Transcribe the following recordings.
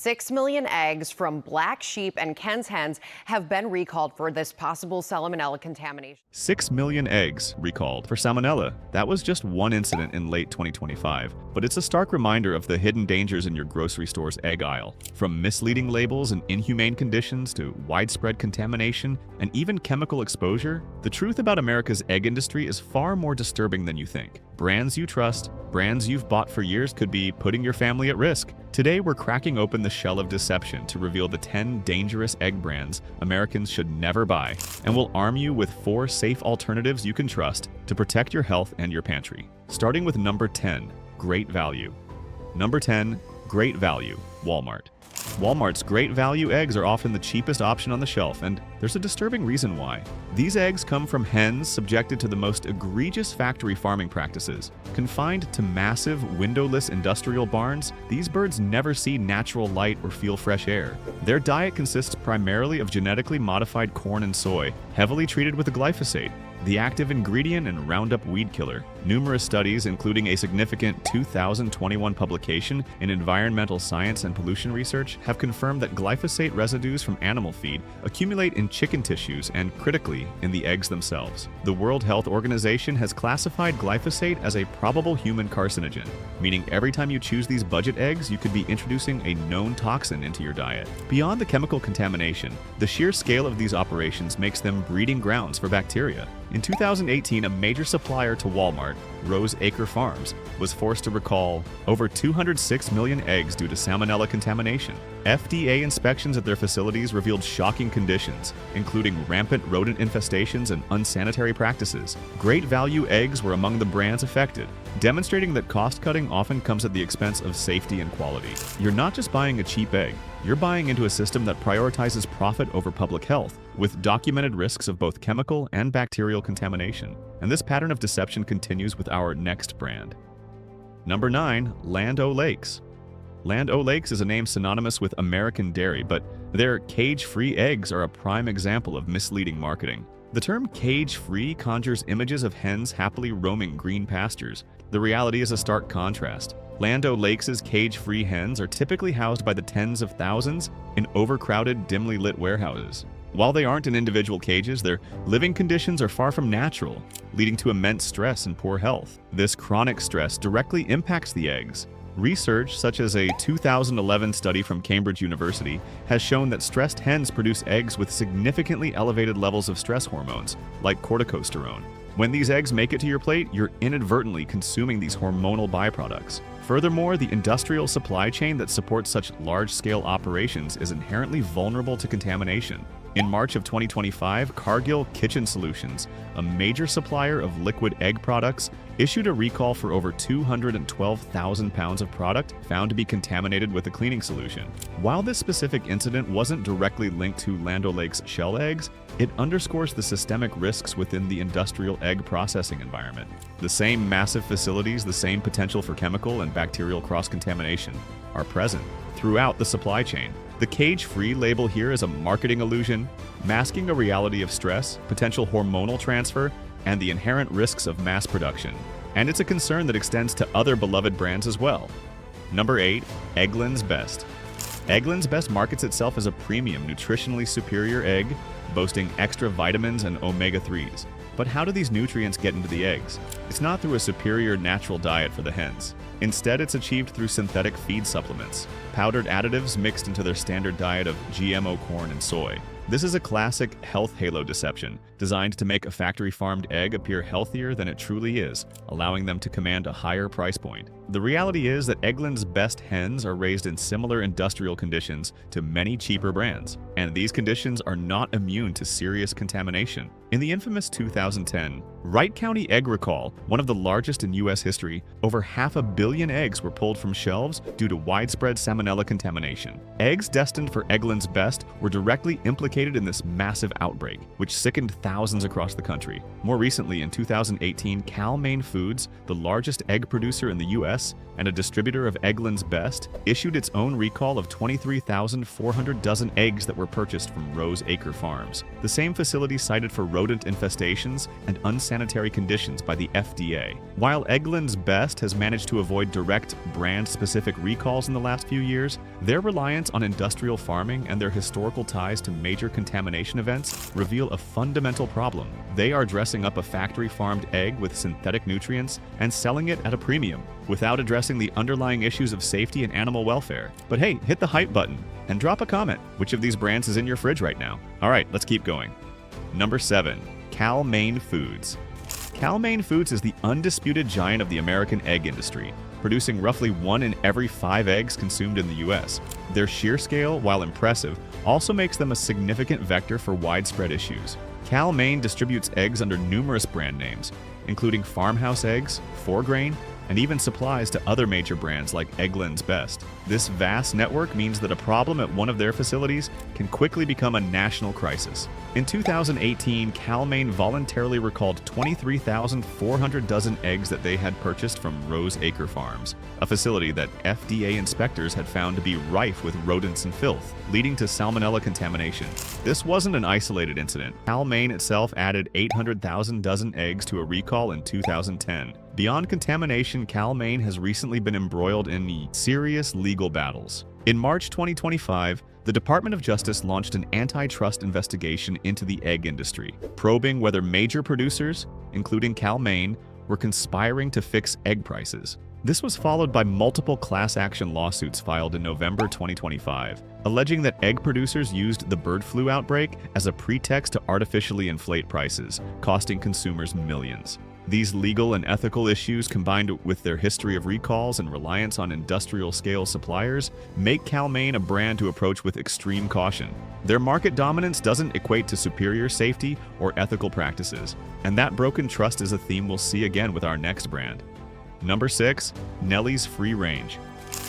6 million eggs from black sheep and Ken's hens have been recalled for this possible salmonella contamination. 6 million eggs recalled for salmonella. That was just one incident in late 2025, but it's a stark reminder of the hidden dangers in your grocery store's egg aisle. From misleading labels and inhumane conditions to widespread contamination and even chemical exposure, the truth about America's egg industry is far more disturbing than you think. Brands you trust, brands you've bought for years could be putting your family at risk. Today, we're cracking open the shell of deception to reveal the 10 dangerous egg brands Americans should never buy, and we'll arm you with 4 safe alternatives you can trust to protect your health and your pantry. Starting with number 10, Great Value. Number 10, Great Value, Walmart. Walmart's Great Value eggs are often the cheapest option on the shelf, and there's a disturbing reason why. These eggs come from hens subjected to the most egregious factory farming practices. Confined to massive, windowless industrial barns, these birds never see natural light or feel fresh air. Their diet consists primarily of genetically modified corn and soy, heavily treated with glyphosate, the active ingredient in Roundup weed killer. Numerous studies, including a significant 2021 publication in Environmental Science and Pollution Research, have confirmed that glyphosate residues from animal feed accumulate in chicken tissues and, critically, in the eggs themselves. The World Health Organization has classified glyphosate as a probable human carcinogen, meaning every time you choose these budget eggs, you could be introducing a known toxin into your diet. Beyond the chemical contamination, the sheer scale of these operations makes them breeding grounds for bacteria. In 2018, a major supplier to Walmart, Rose Acre Farms, was forced to recall over 206 million eggs due to salmonella contamination. FDA inspections at their facilities revealed shocking conditions, including rampant rodent infestations and unsanitary practices. Great Value eggs were among the brands affected, demonstrating that cost-cutting often comes at the expense of safety and quality. You're not just buying a cheap egg, you're buying into a system that prioritizes profit over public health, with documented risks of both chemical and bacterial contamination. And this pattern of deception continues with our next brand. Number 9, Land O'Lakes. Land O'Lakes is a name synonymous with American dairy, but their cage-free eggs are a prime example of misleading marketing. The term cage-free conjures images of hens happily roaming green pastures. The reality is a stark contrast. Land O'Lakes' cage-free hens are typically housed by the tens of thousands in overcrowded, dimly lit warehouses. While they aren't in individual cages, their living conditions are far from natural, leading to immense stress and poor health. This chronic stress directly impacts the eggs. Research, such as a 2011 study from Cambridge University, has shown that stressed hens produce eggs with significantly elevated levels of stress hormones, like corticosterone. When these eggs make it to your plate, you're inadvertently consuming these hormonal byproducts. Furthermore, the industrial supply chain that supports such large-scale operations is inherently vulnerable to contamination. In March of 2025, Cargill Kitchen Solutions, a major supplier of liquid egg products, issued a recall for over 212,000 pounds of product found to be contaminated with a cleaning solution. While this specific incident wasn't directly linked to Land O'Lakes shell eggs, it underscores the systemic risks within the industrial egg processing environment. The same massive facilities, the same potential for chemical and bacterial cross-contamination are present throughout the supply chain. The cage-free label here is a marketing illusion, masking a reality of stress, potential hormonal transfer, and the inherent risks of mass production. And it's a concern that extends to other beloved brands as well. Number 8, Eggland's Best. Eggland's Best markets itself as a premium, nutritionally superior egg, boasting extra vitamins and omega-3s. But how do these nutrients get into the eggs? It's not through a superior natural diet for the hens. Instead, it's achieved through synthetic feed supplements, powdered additives mixed into their standard diet of GMO corn and soy. This is a classic health halo deception, designed to make a factory-farmed egg appear healthier than it truly is, allowing them to command a higher price point. The reality is that Eggland's Best hens are raised in similar industrial conditions to many cheaper brands, and these conditions are not immune to serious contamination. In the infamous 2010 Wright County egg recall, one of the largest in U.S. history, over 500 million eggs were pulled from shelves due to widespread salmonella contamination. Eggs destined for Eggland's Best were directly implicated implicated in this massive outbreak, which sickened thousands across the country. More recently, in 2018, Cal-Maine Foods, the largest egg producer in the U.S. and a distributor of Eggland's Best, issued its own recall of 23,400 dozen eggs that were purchased from Rose Acre Farms. The same facility cited for rodent infestations and unsanitary conditions by the FDA. While Eggland's Best has managed to avoid direct brand-specific recalls in the last few years, their reliance on industrial farming and their historical ties to major contamination events reveal a fundamental problem. They are dressing up a factory-farmed egg with synthetic nutrients and selling it at a premium, without addressing the underlying issues of safety and animal welfare. But hey, hit the hype button and drop a comment. Which of these brands is in your fridge right now? All right, let's keep going. Number 7. Cal-Maine Foods. Cal-Maine Foods is the undisputed giant of the American egg industry, producing roughly 1 in every 5 eggs consumed in the U.S. Their sheer scale, while impressive, also makes them a significant vector for widespread issues. Cal-Maine distributes eggs under numerous brand names, including Farmhouse Eggs, 4-Grain, and even supplies to other major brands like Eggland's Best. This vast network means that a problem at one of their facilities can quickly become a national crisis. In 2018, Cal-Maine voluntarily recalled 23,400 dozen eggs that they had purchased from Rose Acre Farms, a facility that FDA inspectors had found to be rife with rodents and filth, leading to salmonella contamination. This wasn't an isolated incident. Cal-Maine itself added 800,000 dozen eggs to a recall in 2010. Beyond contamination, Cal-Maine has recently been embroiled in serious legal battles. In March 2025, the Department of Justice launched an antitrust investigation into the egg industry, probing whether major producers, including Cal-Maine, were conspiring to fix egg prices. This was followed by multiple class action lawsuits filed in November 2025, alleging that egg producers used the bird flu outbreak as a pretext to artificially inflate prices, costing consumers millions. These legal and ethical issues, combined with their history of recalls and reliance on industrial-scale suppliers, make Cal-Maine a brand to approach with extreme caution. Their market dominance doesn't equate to superior safety or ethical practices, and that broken trust is a theme we'll see again with our next brand. Number 6. Nellie's Free Range.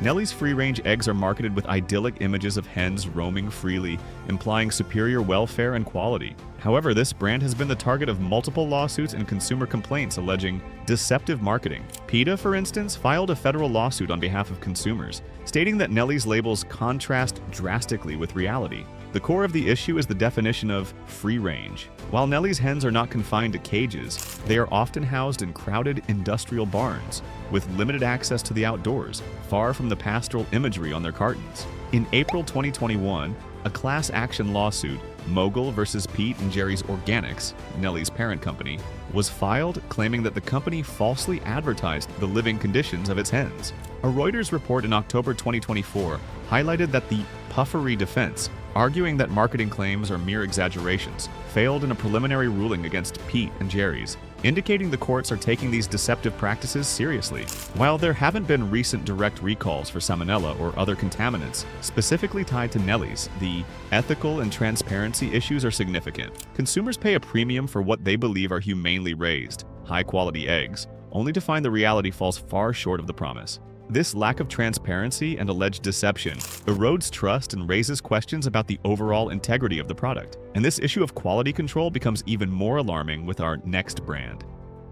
Nellie's free-range eggs are marketed with idyllic images of hens roaming freely, implying superior welfare and quality. However, this brand has been the target of multiple lawsuits and consumer complaints alleging deceptive marketing. PETA, for instance, filed a federal lawsuit on behalf of consumers, stating that Nellie's labels contrast drastically with reality. The core of the issue is the definition of free range. While Nellie's hens are not confined to cages, they are often housed in crowded industrial barns with limited access to the outdoors, far from the pastoral imagery on their cartons. In April 2021, a class action lawsuit, Mogul versus Pete and Jerry's Organics, Nellie's parent company, was filed claiming that the company falsely advertised the living conditions of its hens. A Reuters report in October 2024 highlighted that the puffery defense, arguing that marketing claims are mere exaggerations, failed in a preliminary ruling against Pete and Jerry's, indicating the courts are taking these deceptive practices seriously. While there haven't been recent direct recalls for salmonella or other contaminants specifically tied to Nellie's, the ethical and transparency issues are significant. Consumers pay a premium for what they believe are humanely raised, high-quality eggs, only to find the reality falls far short of the promise. This lack of transparency and alleged deception erodes trust and raises questions about the overall integrity of the product. And this issue of quality control becomes even more alarming with our next brand.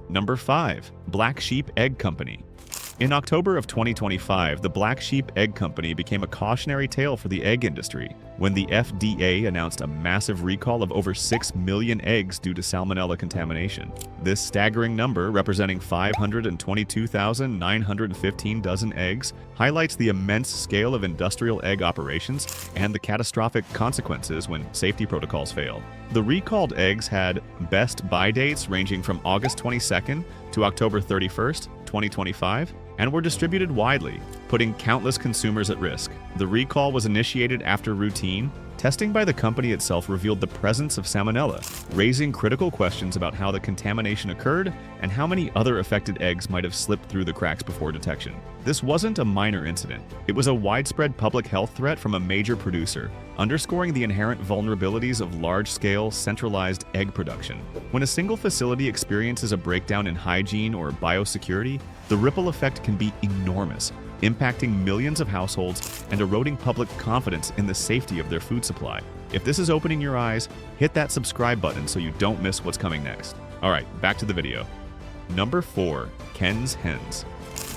Number 5. Black Sheep Egg Company. In October of 2025, the Black Sheep Egg Company became a cautionary tale for the egg industry when the FDA announced a massive recall of over 6 million eggs due to salmonella contamination. This staggering number, representing 522,915 dozen eggs, highlights the immense scale of industrial egg operations and the catastrophic consequences when safety protocols fail. The recalled eggs had best buy dates ranging from August 22nd to October 31st, 2025, and were distributed widely, putting countless consumers at risk. The recall was initiated after routine testing by the company itself revealed the presence of salmonella, raising critical questions about how the contamination occurred and how many other affected eggs might have slipped through the cracks before detection. This wasn't a minor incident. It was a widespread public health threat from a major producer, underscoring the inherent vulnerabilities of large-scale, centralized egg production. When a single facility experiences a breakdown in hygiene or biosecurity, the ripple effect can be enormous, impacting millions of households and eroding public confidence in the safety of their food supply. If this is opening your eyes, hit that subscribe button so you don't miss what's coming next. All right, back to the video. Number 4. Ken's Hens.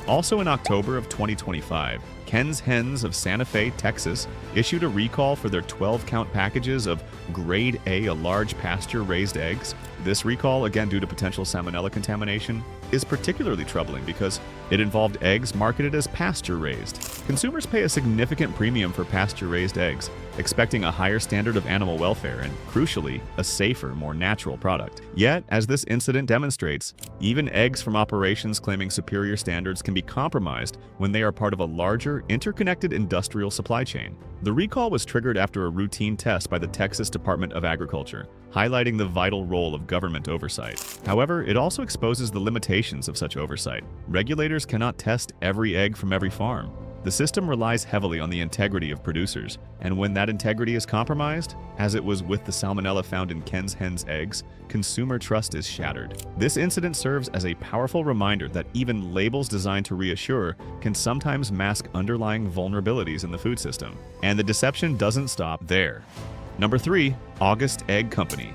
Also in October of 2025, Ken's Hens of Santa Fe, Texas, issued a recall for their 12-count packages of Grade A large pasture-raised eggs. This recall, again due to potential salmonella contamination, is particularly troubling because it involved eggs marketed as pasture-raised. Consumers pay a significant premium for pasture-raised eggs, expecting a higher standard of animal welfare and, crucially, a safer, more natural product. Yet, as this incident demonstrates, even eggs from operations claiming superior standards can be compromised when they are part of a larger, interconnected industrial supply chain. The recall was triggered after a routine test by the Texas Department of Agriculture, highlighting the vital role of government oversight. However, it also exposes the limitations of such oversight. Regulators cannot test every egg from every farm. The system relies heavily on the integrity of producers, and when that integrity is compromised, as it was with the salmonella found in Ken's Hens eggs, consumer trust is shattered. This incident serves as a powerful reminder that even labels designed to reassure can sometimes mask underlying vulnerabilities in the food system. And the deception doesn't stop there. Number 3. August Egg Company.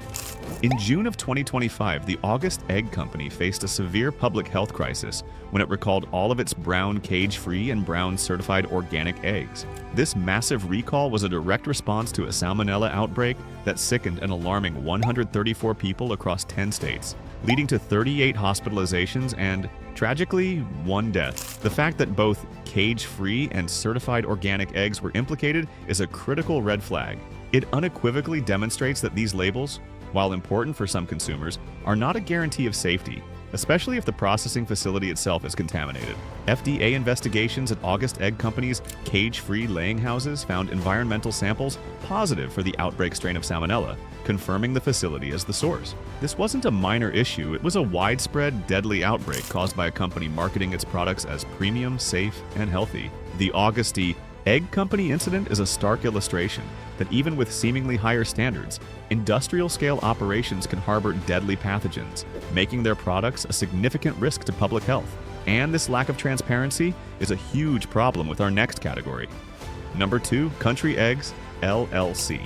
In June of 2025, the August Egg Company faced a severe public health crisis when it recalled all of its brown cage-free and brown certified organic eggs. This massive recall was a direct response to a salmonella outbreak that sickened an alarming 134 people across 10 states, leading to 38 hospitalizations and, tragically, 1 death. The fact that both cage-free and certified organic eggs were implicated is a critical red flag. It unequivocally demonstrates that these labels, while important for some consumers, are not a guarantee of safety, especially if the processing facility itself is contaminated. FDA investigations at August Egg Company's cage-free laying houses found environmental samples positive for the outbreak strain of salmonella, confirming the facility as the source. This wasn't a minor issue, it was a widespread, deadly outbreak caused by a company marketing its products as premium, safe, and healthy. The August Egg Company incident is a stark illustration that even with seemingly higher standards, industrial-scale operations can harbor deadly pathogens, making their products a significant risk to public health. And this lack of transparency is a huge problem with our next category. Number 2. Country Eggs, LLC.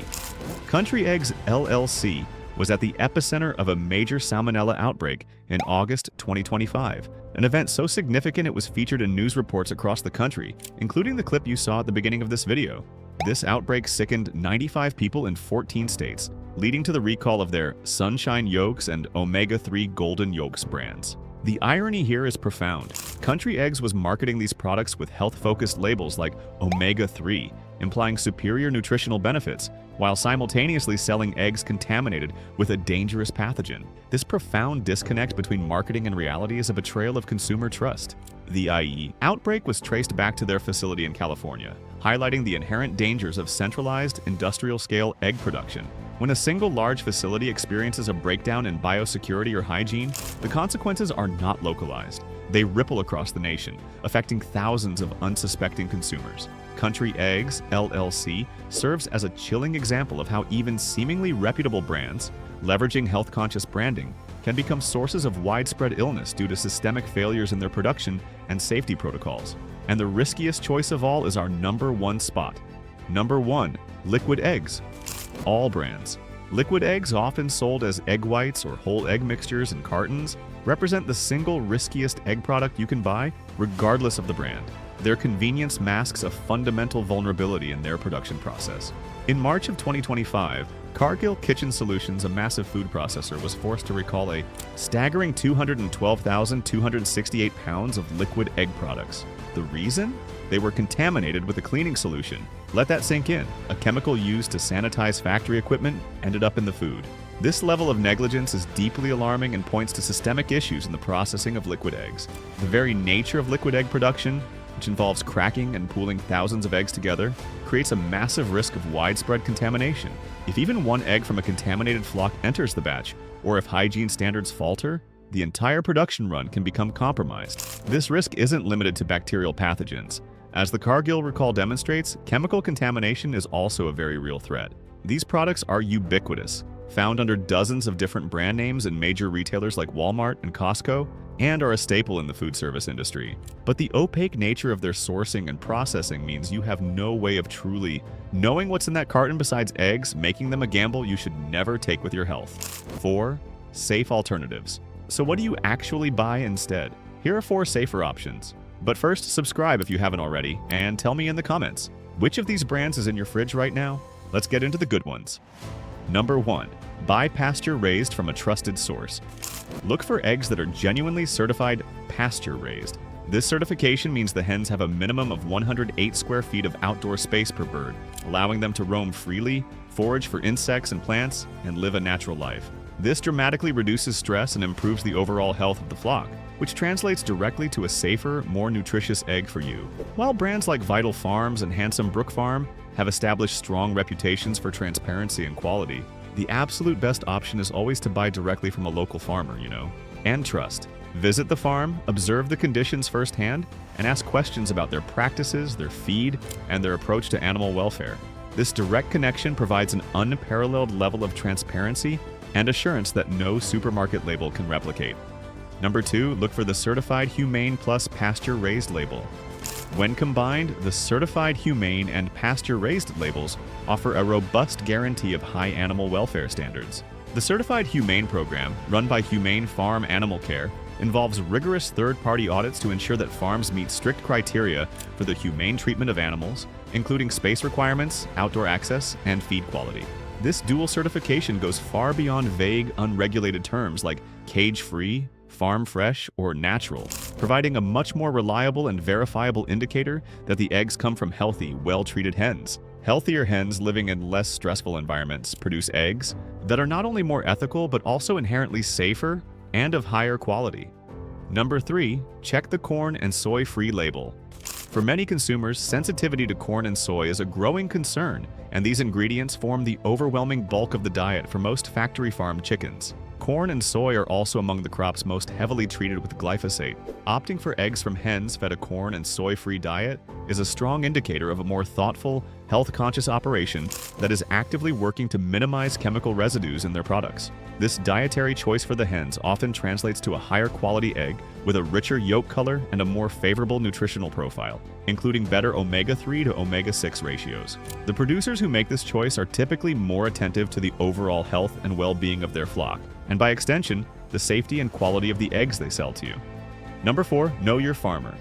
Country Eggs, LLC was at the epicenter of a major salmonella outbreak in August 2025, an event so significant it was featured in news reports across the country, including the clip you saw at the beginning of this video. This outbreak sickened 95 people in 14 states, leading to the recall of their Sunshine Yolks and Omega-3 Golden Yolks brands. The irony here is profound. Country Eggs was marketing these products with health-focused labels like Omega-3, implying superior nutritional benefits, while simultaneously selling eggs contaminated with a dangerous pathogen. This profound disconnect between marketing and reality is a betrayal of consumer trust. The outbreak was traced back to their facility in California, highlighting the inherent dangers of centralized, industrial-scale egg production. When a single large facility experiences a breakdown in biosecurity or hygiene, the consequences are not localized. They ripple across the nation, affecting thousands of unsuspecting consumers. Country Eggs, LLC, serves as a chilling example of how even seemingly reputable brands, leveraging health-conscious branding, can become sources of widespread illness due to systemic failures in their production and safety protocols. And the riskiest choice of all is our number 1 spot. Number 1. Liquid eggs. All brands. Liquid eggs, often sold as egg whites or whole egg mixtures in cartons, represent the single riskiest egg product you can buy, regardless of the brand. Their convenience masks a fundamental vulnerability in their production process. In March of 2025, Cargill Kitchen Solutions, a massive food processor, was forced to recall a staggering 212,268 pounds of liquid egg products. The reason? They were contaminated with a cleaning solution. Let that sink in. A chemical used to sanitize factory equipment ended up in the food. This level of negligence is deeply alarming and points to systemic issues in the processing of liquid eggs. The very nature of liquid egg production, which involves cracking and pooling thousands of eggs together, creates a massive risk of widespread contamination. If even one egg from a contaminated flock enters the batch, or if hygiene standards falter, the entire production run can become compromised. This risk isn't limited to bacterial pathogens. As the Cargill recall demonstrates, chemical contamination is also a very real threat. These products are ubiquitous, found under dozens of different brand names in major retailers like Walmart and Costco, and are a staple in the food service industry. But the opaque nature of their sourcing and processing means you have no way of truly knowing what's in that carton besides eggs, making them a gamble you should never take with your health. 4. Safe alternatives. So what do you actually buy instead? Here are 4 safer options. But first, subscribe if you haven't already, and tell me in the comments, which of these brands is in your fridge right now? Let's get into the good ones. Number 1. Buy pasture-raised from a trusted source. Look for eggs that are genuinely certified pasture-raised. This certification means the hens have a minimum of 108 square feet of outdoor space per bird, allowing them to roam freely, forage for insects and plants, and live a natural life. This dramatically reduces stress and improves the overall health of the flock, which translates directly to a safer, more nutritious egg for you. While brands like Vital Farms and Handsome Brook Farm have established strong reputations for transparency and quality, the absolute best option is always to buy directly from a local farmer, and trust. Visit the farm, observe the conditions firsthand, and ask questions about their practices, their feed, and their approach to animal welfare. This direct connection provides an unparalleled level of transparency and assurance that no supermarket label can replicate. Number 2, look for the Certified Humane Plus Pasture-Raised label. When combined, the Certified Humane and Pasture-Raised labels offer a robust guarantee of high animal welfare standards. The Certified Humane program, run by Humane Farm Animal Care, involves rigorous third-party audits to ensure that farms meet strict criteria for the humane treatment of animals, including space requirements, outdoor access, and feed quality. This dual certification goes far beyond vague, unregulated terms like cage-free, farm-fresh, or natural, providing a much more reliable and verifiable indicator that the eggs come from healthy, well-treated hens. Healthier hens living in less stressful environments produce eggs that are not only more ethical but also inherently safer and of higher quality. Number 3, check the corn and soy-free label. For many consumers, sensitivity to corn and soy is a growing concern, and these ingredients form the overwhelming bulk of the diet for most factory-farmed chickens. Corn and soy are also among the crops most heavily treated with glyphosate. Opting for eggs from hens fed a corn and soy-free diet is a strong indicator of a more thoughtful, health-conscious operation that is actively working to minimize chemical residues in their products. This dietary choice for the hens often translates to a higher quality egg with a richer yolk color and a more favorable nutritional profile, including better omega-3 to omega-6 ratios. The producers who make this choice are typically more attentive to the overall health and well-being of their flock, and by extension, the safety and quality of the eggs they sell to you. Number 4, know your farmer.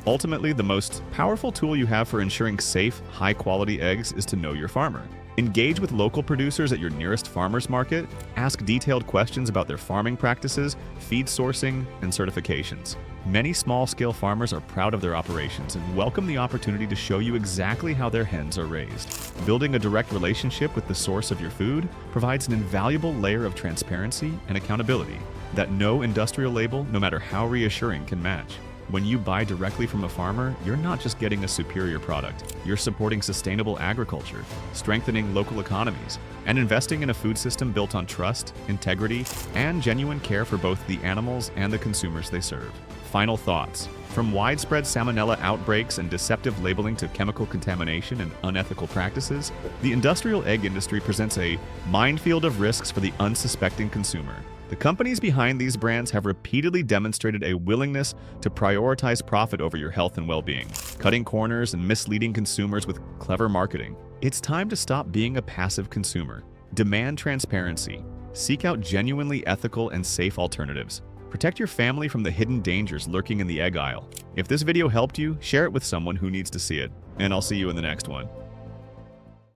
Ultimately, the most powerful tool you have for ensuring safe, high-quality eggs is to know your farmer. Engage with local producers at your nearest farmer's market, ask detailed questions about their farming practices, feed sourcing, and certifications. Many small-scale farmers are proud of their operations and welcome the opportunity to show you exactly how their hens are raised. Building a direct relationship with the source of your food provides an invaluable layer of transparency and accountability that no industrial label, no matter how reassuring, can match. When you buy directly from a farmer, you're not just getting a superior product. You're supporting sustainable agriculture, strengthening local economies, and investing in a food system built on trust, integrity, and genuine care for both the animals and the consumers they serve. Final thoughts. From widespread salmonella outbreaks and deceptive labeling to chemical contamination and unethical practices, the industrial egg industry presents a minefield of risks for the unsuspecting consumer. The companies behind these brands have repeatedly demonstrated a willingness to prioritize profit over your health and well-being, cutting corners and misleading consumers with clever marketing. It's time to stop being a passive consumer. Demand transparency. Seek out genuinely ethical and safe alternatives. Protect your family from the hidden dangers lurking in the egg aisle. If this video helped you, share it with someone who needs to see it, and I'll see you in the next one.